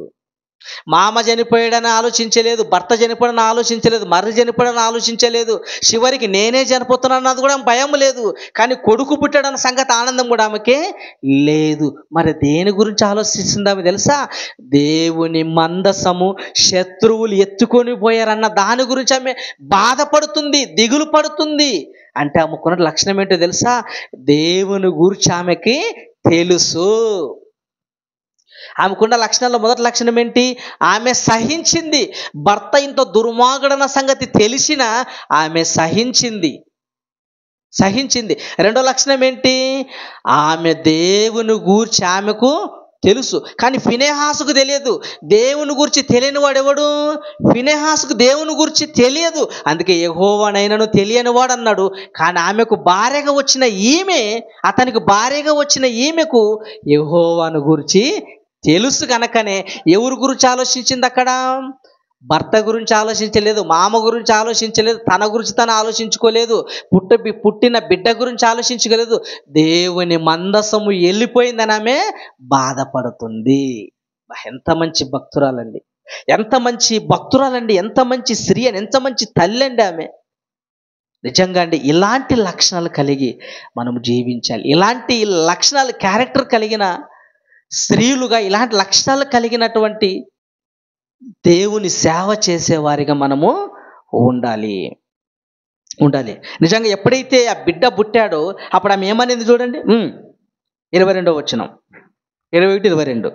మామ చనిపోయాడని ఆలోచించలేదు, భర్త చనిపోయాడని ఆలోచించలేదు, మర్రి చనిపోయాడని ఆలోచించలేదు, చివరికి నేనే చనిపోతున్నాన్నది కూడా భయం లేదు. కానీ కొడుకు పుట్టాడన్న సంగతి ఆనందం కూడా ఆమెకే లేదు. మరి దేని గురించి ఆలోచిస్తుంది ఆమె తెలుసా, దేవుని మందసము శత్రువులు ఎత్తుకొని పోయారన్న దాని గురించి ఆమె బాధపడుతుంది, దిగులు పడుతుంది. అంటే ఆమెకున్న లక్షణం ఏంటో తెలుసా, దేవుని గురించి ఆమెకి తెలుసు. ఆమెకున్న లక్షణాల్లో మొదటి లక్షణం ఏంటి, ఆమె సహించింది. భర్త ఇంత దుర్మార్గుడన్న సంగతి తెలిసినా ఆమె సహించింది. రెండో లక్షణం ఏంటి, ఆమె దేవుని గూర్చి ఆమెకు తెలుసు, కానీ ఫినెహాసుకు తెలియదు. దేవుని గురించి తెలియని వాడెవడు, ఫినెహాసుకు దేవుని గురించి తెలియదు. అందుకే యెహోవానైనను తెలియని వాడు అన్నాడు. కానీ ఆమెకు భార్యగా వచ్చిన ఈమె, అతనికి భార్యగా వచ్చిన ఈమెకు యెహోవాను గురించి తెలుసు కనుకనే ఎవరి గురించి ఆలోచించింది అక్కడ, భర్త గురించి ఆలోచించలేదు, మామ గురించి ఆలోచించలేదు, తన గురించి తను ఆలోచించుకోలేదు, పుట్టిన బిడ్డ గురించి ఆలోచించుకోలేదు. దేవుని మందసము వెళ్ళిపోయిందని ఆమె బాధపడుతుంది. ఎంత మంచి భక్తురాలండి, ఎంత మంచి స్త్రీ అని, ఎంత మంచి తల్లి అండి ఆమె. నిజంగా అండి, ఇలాంటి లక్షణాలు కలిగి మనం జీవించాలి. ఇలాంటి లక్షణాలు క్యారెక్టర్ కలిగిన స్త్రీలుగా, ఇలాంటి లక్షణాలు కలిగినటువంటి దేవుని సేవ చేసేవారిగా మనము ఉండాలి. నిజంగా ఎప్పుడైతే ఆ బిడ్డ పుట్టాడో అప్పుడు ఆమె ఏమనేది చూడండి, 22వ వచనం, 21-22.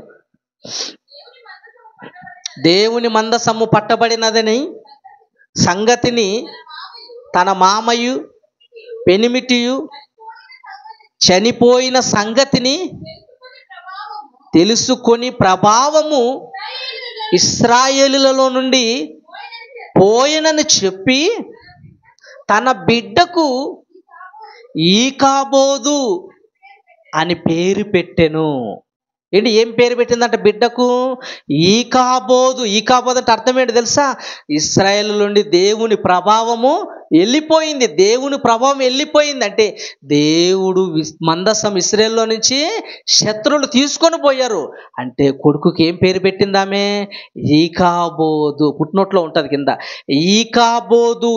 దేవుని మందసము పట్టబడినదని సంగతిని తన మామయు పెనిమిటియు చనిపోయిన సంగతిని తెలుసుకొని ప్రభావము ఇశ్రాయేలులలో నుండి పోయినని చెప్పి తన బిడ్డకు ఈకాబోదు అని పేరు పెట్టెను. ఏంటి, ఏం పేరు పెట్టిందంట బిడ్డకు, ఈకాబోదు. అంటే అర్థం ఏంటి తెలుసా, ఇశ్రాయేలు నుండి దేవుని ప్రభావము వెళ్ళిపోయింది. అంటే దేవుడు మందసం ఇశ్రాయేలులో నుంచి శత్రువులు తీసుకొని పోయారు. అంటే కొడుకుకి ఏం పేరు పెట్టిందామే, ఈకాబోదు. పుట్టినోట్లో ఉంటుంది కింద, ఈకాబోదు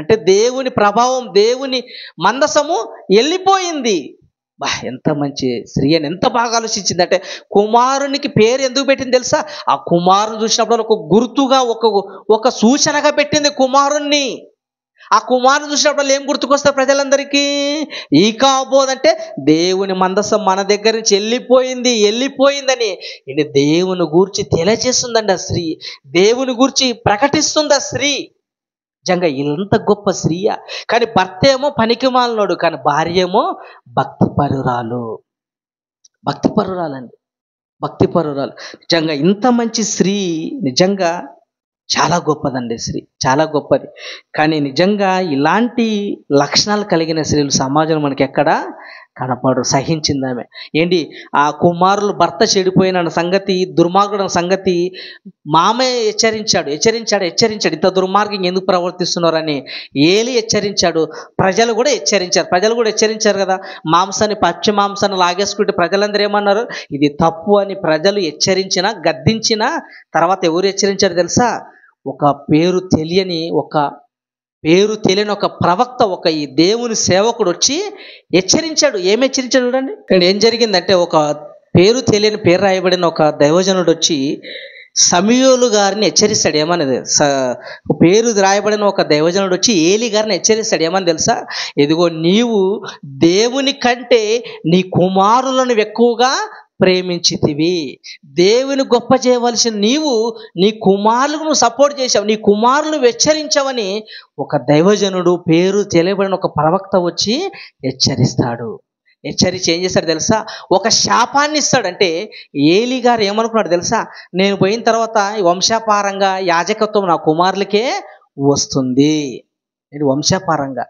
అంటే దేవుని ప్రభావం, దేవుని మందసము వెళ్ళిపోయింది. ఎంత మంచి స్త్రీ అని ఎంత బాగా ఆలోచించిందంటే, కుమారునికి పేరు ఎందుకు పెట్టింది తెలుసా, ఆ కుమారుని చూసినప్పుడు ఒక గుర్తుగా, ఒక సూచనగా పెట్టింది కుమారుణ్ణి. ఆ కుమారుని చూసినప్పుడు ఏం గుర్తుకొస్తారు ప్రజలందరికీ, ఈకాబోదు అంటే దేవుని మందసం మన దగ్గర నుంచి వెళ్ళిపోయిందని ఇది దేవుని గూర్చి తెలియజేస్తుందండి ఆ స్త్రీ, దేవుని గూర్చి ప్రకటిస్తుంది ఆ స్త్రీ. నిజంగా ఎంత గొప్ప స్త్రీయా. కానీ భర్త ఏమో పనికిమాలినోడు, కానీ భార్య ఏమో భక్తిపరురాలు. నిజంగా ఇంత మంచి స్త్రీ నిజంగా చాలా గొప్పదండి. స్త్రీ చాలా గొప్పది. కానీ నిజంగా ఇలాంటి లక్షణాలు కలిగిన స్త్రీలు సమాజంలో మనకి ఎక్కడ కనపడు. సహించిందామె. ఏంటి, ఆ కుమారులు భర్త చెడిపోయిన సంగతి, దుర్మార్గుడు సంగతి మామయ్య హెచ్చరించాడు. ఇంత దుర్మార్గం ఎందుకు ప్రవర్తిస్తున్నారని ఏలి హెచ్చరించాడు. ప్రజలు కూడా హెచ్చరించారు కదా. పచ్చి మాంసాన్ని లాగేసుకుంటే ప్రజలందరూ ఏమన్నారు, ఇది తప్పు అని ప్రజలు హెచ్చరించినా, గద్దించినా తర్వాత ఎవరు హెచ్చరించారు తెలుసా, ఒక పేరు తెలియని ఒక ప్రవక్త, ఈ దేవుని సేవకుడు వచ్చి హెచ్చరించాడు. ఏం హెచ్చరించాడు చూడండి. ఏం జరిగిందంటే, ఒక పేరు రాయబడిన ఒక దైవజనుడు వచ్చి సమూయేలు గారిని హెచ్చరిస్తాడు. ఏమన్నది, పేరు రాయబడిన ఒక దైవజనుడు వచ్చి ఏలి గారిని హెచ్చరిస్తాడు. ఏమని తెలుసా, ఇదిగో నీవు దేవుని కంటే నీ కుమారులను ఎక్కువగా ప్రేమించితివి, దేవుని గొప్ప చేయవలసిన నీవు నీ కుమారులకు నువ్వు సపోర్ట్ చేశావు, నీ కుమారులను హెచ్చరించావని ఒక దైవజనుడు, పేరు తెలియబడిన ఒక ప్రవక్త వచ్చి హెచ్చరిస్తాడు. హెచ్చరించి ఏం చేస్తాడు తెలుసా? ఒక శాపాన్ని ఇస్తాడు. అంటే ఏలీ గారు ఏమనుకున్నాడు తెలుసా? నేను పోయిన తర్వాత ఈ వంశపారంగా యాజకత్వం నా కుమారులకే వస్తుంది. ఇది వంశపారంగా.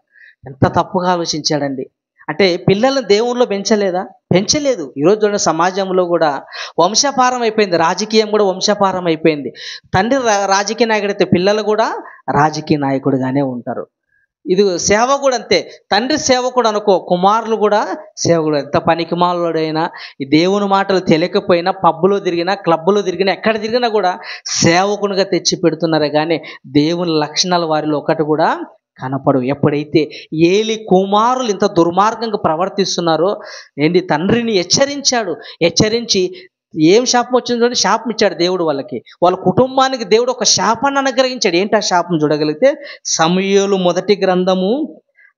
ఎంత తప్పుగా ఆలోచించాడండి. అంటే పిల్లలను దేవుళ్ళు పెంచలేదా? పెంచలేదు. ఈరోజు చూడండి, సమాజంలో కూడా వంశపారం అయిపోయింది. రాజకీయం కూడా వంశపారం అయిపోయింది. తండ్రి రాజకీయ నాయకుడు అయితే పిల్లలు కూడా రాజకీయ నాయకుడిగానే ఉంటారు. ఇది సేవ కూడా అంతే. తండ్రి సేవకుడు అనుకో, కుమారులు కూడా సేవకుడు. ఎంత పనికిమాలుడైనా, ఈ దేవుని మాటలు తెలియకపోయినా, పబ్బులో తిరిగినా, క్లబ్లో తిరిగినా, ఎక్కడ తిరిగినా కూడా సేవకునిగా తెచ్చి పెడుతున్నారే కానీ దేవుని లక్షణాలు వారిలో ఒకటి కూడా కనపడు. ఎప్పుడైతే ఏలి కుమారులు ఇంత దుర్మార్గంగా ప్రవర్తిస్తున్నారో, ఏంటి, తండ్రిని హెచ్చరించాడు. హెచ్చరించి ఏం శాపం వచ్చిందో శాపం ఇచ్చాడు దేవుడు వాళ్ళకి. వాళ్ళ కుటుంబానికి దేవుడు ఒక శాపాన్ని అనుగ్రహించాడు. ఏంటి ఆ శాపం చూడగలిగితే, సమూయేలు మొదటి గ్రంథము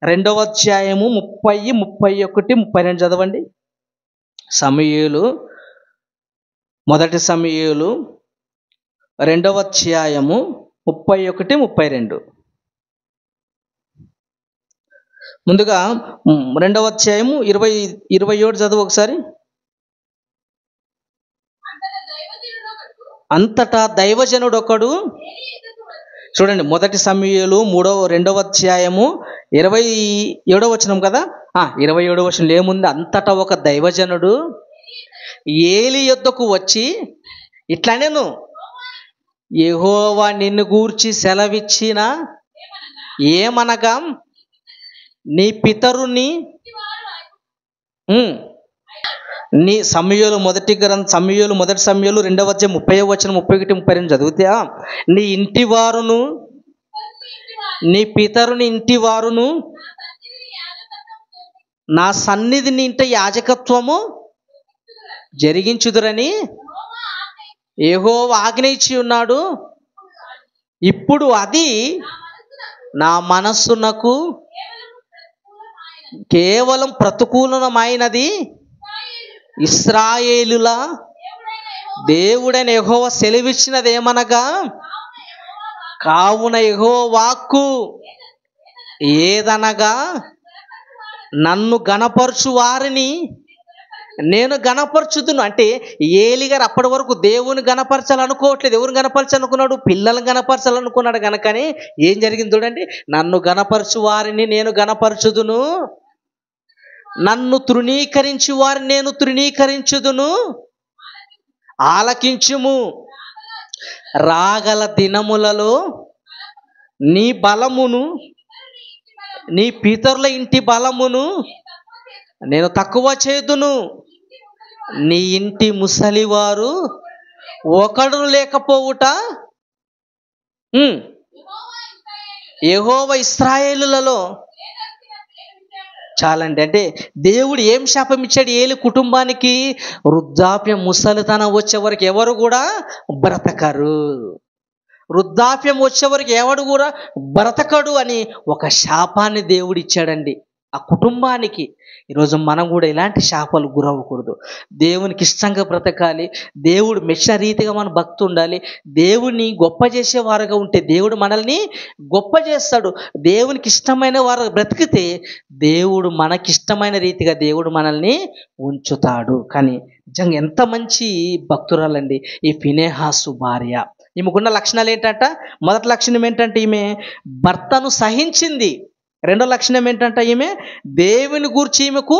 2వ అధ్యాయము 30, 31, 32 చదవండి. మొదటి సమూయేలు 2వ అధ్యాయము 31, 32. ముందుగా 2వ అధ్యాయము 27 చదువు ఒకసారి. అంతటా దైవజనుడు ఒకడు, చూడండి, మొదటి సమూయేలు 2వ అధ్యాయము 27వ వచనం కదా. 27వ వచనంలో ఏముంది? అంతటా ఒక దైవజనుడు ఏలీ యొద్దకు వచ్చి ఇట్లా, నేను యెహోవా నిన్ను గూర్చి సెలవిచ్చిన ఏమనగా, నీ పితరుని నీ సమూయేలు మొదటి 2వ అధ్యాయం 30వ వచనం 31, 32 చదివితే, నీ ఇంటి వారును నీ పితరుని ఇంటి వారును నా సన్నిధిని ఇంట యాజకత్వము జరిగించుదురని యెహోవా ఆజ్ఞ ఇచ్చి ఉన్నాడు. ఇప్పుడు అది నా మనస్సునకు కేవలం ప్రతికూలమైనది. ఇశ్రాయేలుల దేవుడైన యెహోవా సెలవిచ్చినదేమనగా, కావున యెహోవా వాక్కు ఏదనగా, నన్ను గణపరచు వారిని నేను గణపరచుదును. అంటే ఏలీ గారు అప్పటి వరకు దేవుని గణపరచాలనుకోవట్లేదు. ఎవరిని గణపరచాలనుకున్నాడు? పిల్లలను గణపరచాలనుకున్నాడు. కనుకని ఏం జరిగింది చూడండి, నన్ను గణపరచు వారిని నేను గణపరచుదును, నన్ను తృణీకరించు వారిని నేను తృణీకరించుదును. ఆలకించుము, రాగల దినములలో నీ బలమును, నీ పితరుల ఇంటి బలమును నేను తక్కువ చేదును. నీ ఇంటి ముసలివారు ఒకడు లేకపోవుట యెహోవా ఇశ్రాయేలులలో. చాలండి. అంటే దేవుడు ఏం శాపం ఇచ్చాడు ఏలి కుటుంబానికి? వృద్ధాప్యం, ముసలితనం వచ్చే వరకు ఎవరు కూడా బ్రతకరు. వృద్ధాప్యం వచ్చే వరకు ఎవడు కూడా బ్రతకడు అని ఒక శాపాన్ని దేవుడు ఇచ్చాడండి ఆ కుటుంబానికి. ఈరోజు మనం కూడా ఇలాంటి శాపాలు గురవ్వకూడదు. దేవునికి ఇష్టంగా బ్రతకాలి. దేవుడు మెచ్చిన రీతిగా మన భక్తి ఉండాలి. దేవుని గొప్ప చేసేవారుగా ఉంటే దేవుడు మనల్ని గొప్ప చేస్తాడు. దేవునికి ఇష్టమైన వారు బ్రతికితే దేవుడు మనకిష్టమైన రీతిగా దేవుడు మనల్ని ఉంచుతాడు. కానీ నిజంగా ఎంత మంచి భక్తురాలండి ఈ ఫినెహాసు భార్య. ఈమెకున్న లక్షణాలు ఏంటంట? మొదటి లక్షణం ఏంటంటే ఈమె భర్తను సహించింది. రెండో లక్షణం ఏంటంటే ఈమె దేవుని గురించి ఈమెకు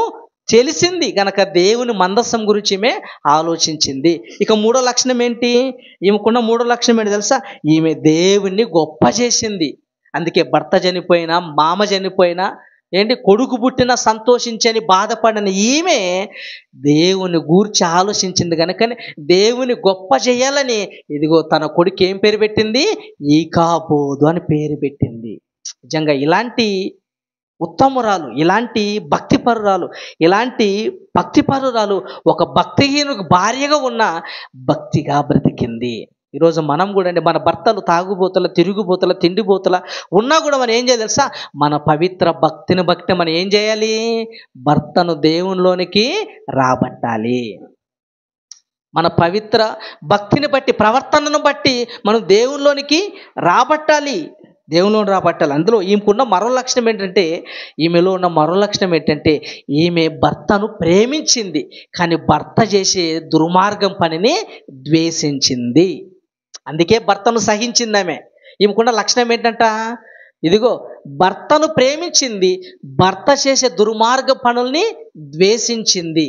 తెలిసింది కనుక దేవుని మందస్సం గురించి ఈమె ఆలోచించింది. ఇక మూడో లక్షణం ఏంటి? ఈమెకున్న మూడో లక్షణం ఏంటి తెలుసా? ఈమె దేవుణ్ణి గొప్ప చేసింది. అందుకే భర్త చనిపోయినా, మామ చనిపోయినా, కొడుకు పుట్టిన సంతోషించని బాధపడని ఈమె దేవుని గూర్చి ఆలోచించింది కనుకనే దేవుని గొప్ప చేయాలని ఇదిగో తన కొడుకు ఏం పేరు పెట్టింది? ఈకాబోదు అని పేరు పెట్టింది. నిజంగా ఇలాంటి ఉత్తమురాలు, ఇలాంటి భక్తిపరురాలు ఒక భక్తిహీనుకు భార్యగా ఉన్న భక్తిగా బ్రతికింది. ఈరోజు మనం కూడా మన భర్తలు తాగుబోతుల, తిరుగుబోతుల, తిండిబోతుల ఉన్నా కూడా మనం ఏం చేయాలి తెలుసా? మన పవిత్ర భక్తిని బట్టి మనం ఏం చేయాలి? భర్తను దేవునిలోనికి రాబట్టాలి. మన పవిత్ర భక్తిని బట్టి, ప్రవర్తనను బట్టి మనం దేవునిలోనికి రాబట్టాలి. దేవునిలో రాబట్టాలి. అందులో ఈమెకున్న మరో లక్షణం ఏంటంటే, ఈమెలో ఉన్న మరో లక్షణం ఏంటంటే, ఈమె భర్తను ప్రేమించింది, కానీ భర్త చేసే దుర్మార్గం పనిని ద్వేషించింది. అందుకే భర్తను సహించింది ఆమె. ఈమెకున్న లక్షణం ఏంటంట, ఇదిగో భర్తను ప్రేమించింది, భర్త చేసే దుర్మార్గ పనుల్ని ద్వేషించింది.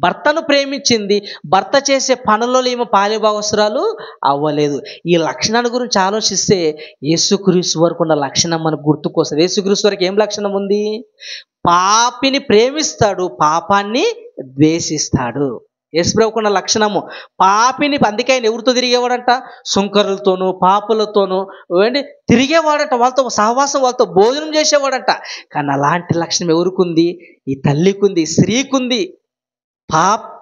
భర్తను ప్రేమించింది, భర్త చేసే పనుల్లో ఈమె పాలిభాగస్తురాలు అవ్వలేదు. ఈ లక్షణాల గురించి ఆలోచిస్తే యేసుక్రీస్తు వరకు ఉన్న లక్షణం మనకు గుర్తుకొస్తుంది. యేసుక్రీస్తు వరకు ఏం లక్షణం ఉంది? పాపిని ప్రేమిస్తాడు, పాపాన్ని ద్వేషిస్తాడు. యేసుప్రభుకున్న లక్షణము పాపిని. అందుకే ఆయన ఎవరితో తిరిగేవాడంట? సుంకరులతోనూ పాపులతోనూ ఏంటి తిరిగేవాడంట, వాళ్ళతో సహవాసం, వాళ్ళతో భోజనం చేసేవాడంట. కానీ అలాంటి లక్షణం ఎవరికుంది? ఈ తల్లికుంది, ఈ స్త్రీకుంది.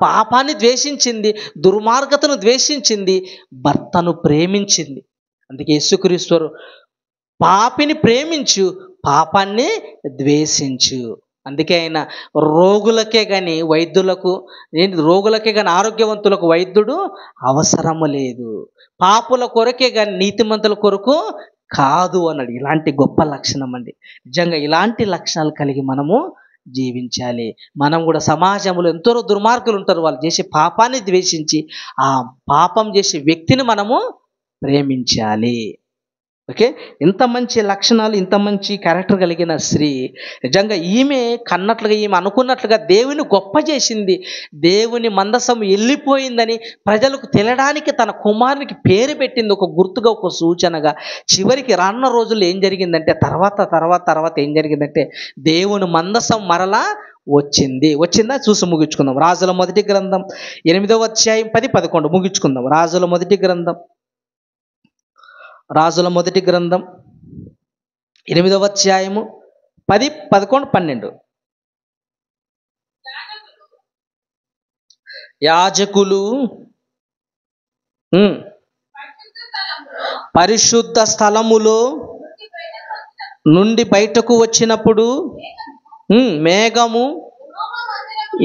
పాపాన్ని ద్వేషించింది, దుర్మార్గతను ద్వేషించింది, భర్తను ప్రేమించింది. అందుకే యేసుక్రీస్తు పాపిని ప్రేమించు, పాపాన్ని ద్వేషించు. అందుకే ఆయన రోగులకే కానీ వైద్యులకు రోగులకే కానీ ఆరోగ్యవంతులకు వైద్యుడు అవసరము లేదు, పాపుల కొరకే కానీ నీతిమంతుల కొరకు కాదు అన్నాడు. ఇలాంటి గొప్ప లక్షణం అండి. నిజంగా ఇలాంటి లక్షణాలు కలిగి మనము జీవించాలి. మనం కూడా సమాజంలో ఎంతో దుర్మార్గులు ఉంటారు, వాళ్ళు చేసే పాపాన్ని ద్వేషించి ఆ పాపం చేసే వ్యక్తిని మనము ప్రేమించాలి. ఓకే, ఇంత మంచి లక్షణాలు, ఇంత మంచి క్యారెక్టర్ కలిగిన స్త్రీ నిజంగా ఈమె కన్నట్లుగా, ఈమె అనుకున్నట్లుగా దేవుని గొప్ప చేసింది. దేవుని మందసం వెళ్ళిపోయిందని ప్రజలకు తెలియడానికి తన కుమారునికి పేరు పెట్టింది, ఒక గుర్తుగా, ఒక సూచనగా. చివరికి రానున్న రోజుల్లో ఏం జరిగిందంటే, తర్వాత ఏం జరిగిందంటే, దేవుని మందసం మరలా వచ్చిందా చూసి ముగించుకుందాం. రాజుల మొదటి గ్రంథం 8వ అధ్యాయం 10-11 ముగించుకుందాం. రాజుల మొదటి గ్రంథం 8వ అధ్యాయము 10, 11, 12. యాజకులు పరిశుద్ధ స్థలములో నుండి బయటకు వచ్చినప్పుడు మేఘము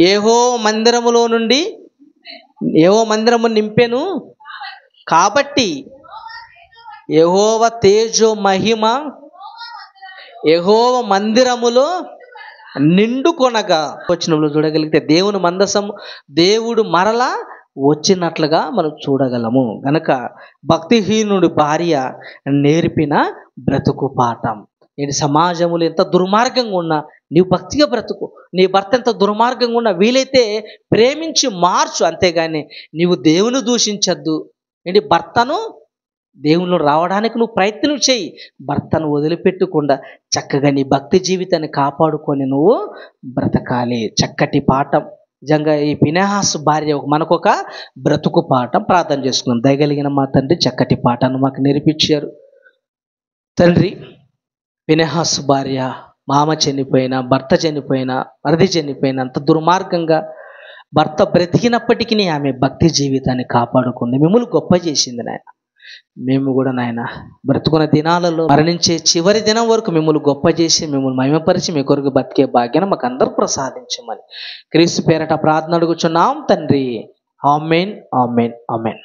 యెహోవా మందిరము నింపెను. కాబట్టి యెహోవా తేజో మహిమ యెహోవా మందిరములో నిండుకొనగా. వచనంలో చూడగలిగితే దేవుని మందసము, దేవుడు మరలా వచ్చినట్లుగా మనం చూడగలము. గనక భక్తిహీనుడి భార్య నేర్పిన బ్రతుకు పాఠం. నేను సమాజంలో ఎంత దుర్మార్గంగా ఉన్నా నీవు భక్తిగా బ్రతుకు. నీ భర్త ఎంత దుర్మార్గంగా ఉన్నా వీలైతే ప్రేమించి మార్చు, అంతేగాని నీవు దేవుని దూషించద్దు. ఏంటి, భర్తను దేవుళ్ళు రావడానికి నువ్వు ప్రయత్నం చేయి. భర్తను వదిలిపెట్టకుండా చక్కగా నీ భక్తి జీవితాన్ని కాపాడుకొని నువ్వు బ్రతకాలి. చక్కటి పాఠం నిజంగా ఈ ఫినెహాసు భార్య మనకొక బ్రతుకు పాఠం. ప్రార్థన చేసుకుందాం. దయగలిగిన మా తండ్రి, చక్కటి పాఠాన్ని మాకు నేర్పించారు తండ్రి. ఫినెహాసు భార్య మామ చనిపోయినా, భర్త చనిపోయినా, మరిది చనిపోయినా అంత దుర్మార్గంగా భర్త బ్రతికినప్పటికీ ఆమె భక్తి జీవితాన్ని కాపాడుకుంది, మిమ్మల్ని గొప్ప చేసింది నాయన. మేము కూడా నాయన బ్రతుకున్న దినాలలో మరణించే చివరి దినం వరకు మిమ్మల్ని గొప్ప చేసి, మిమ్మల్ని మహిమపరిచి మీ కొరకు బతికే భాగ్యాన్ని మాకు అందరూ ప్రసాదించమని క్రీస్తు పేరట ప్రార్థన అడుగుచున్నాం తండ్రి. ఆమేన్, ఆమేన్, ఆమేన్.